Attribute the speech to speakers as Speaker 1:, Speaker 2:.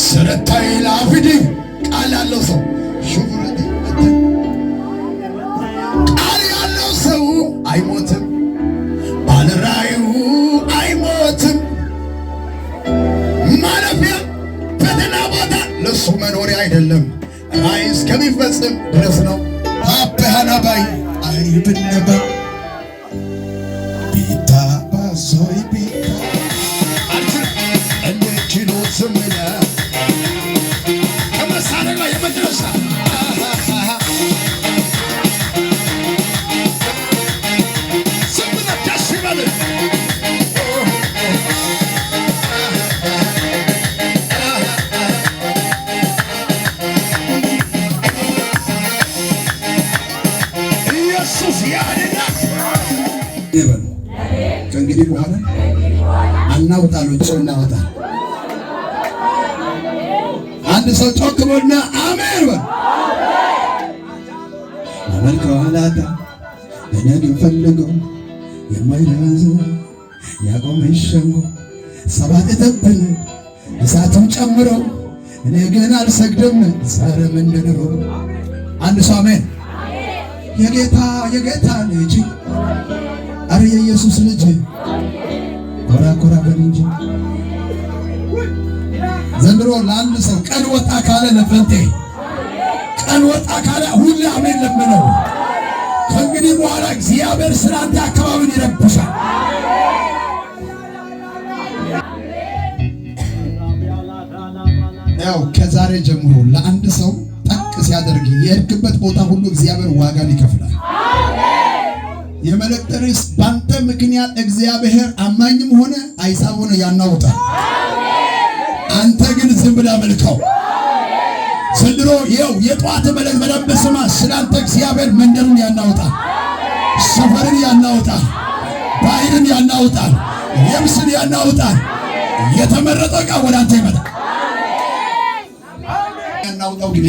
Speaker 1: ስረታይ ላፊዲ ቃል ያለው ሰው ሹፍረቲ ቃል ያለው ሰው አይሞትም፣ ባለራእዩ አይሞትም። ማለፊያ ፈተና ቦታ ለሱ መኖሪያ አይደለም፣ ራእይ እስከሚፈጽም ድረስ ነው። አበሃናባይ አይብነበ ቢታ ባሶይ ቢታ እንደ ችሎት ስምለ ከመሳሪያ ላይ የመድረሻ ስምለ ደስ ይበል። ኢየሱስ ያድናል። ይበል ከእንግዲህ በኋላ አናውጣለን፣ ሰው እናወጣለን። አንድ ሰው ጮክ ብሎና አሜን በል። አመልከው አላጣ እኔን ፈልገው የማይላዝ ያቆመኝ ሸንጎ ሰባት ተብን እሳቱን ጨምረው እኔ ግን አልሰግድም ዛሬም እንደድሮ። አንድ ሰው አሜን። የጌታ ልጅ አረ የኢየሱስ ልጅ ኮራ ኮራ በል እንጂ ዘንድሮ ለአንድ ሰው ቀን ወጣ ካለ ለፈንቴ ቀን ወጣ ካለ ሁሉ አሜን ለምነው። ከእንግዲህ በኋላ እግዚአብሔር ስላንተ አካባቢን ይረብሻል። ያው ከዛሬ ጀምሮ ለአንድ ሰው ጠቅ ሲያደርግ የሄድክበት ቦታ ሁሉ እግዚአብሔር ዋጋን ይከፍላል። የመለጠርስ ባንተ ምክንያት እግዚአብሔር አማኝም ሆነ አይሳብ ሆነ ያናውጣል። አንተ ግን ዝም ብለህ አመልከው። ዘንድሮ ይኸው የጧት መልእክት በደንብ ስማ። ስላንተ እግዚአብሔር መንደሩን ያናውጣል፣ ሰፈርን ያናውጣል፣ ባህርን ያናውጣል፣ የብስን ያናውጣል። የተመረጠ ዕቃ ወደ አንተ ይመጣል። ያናውጣው ግን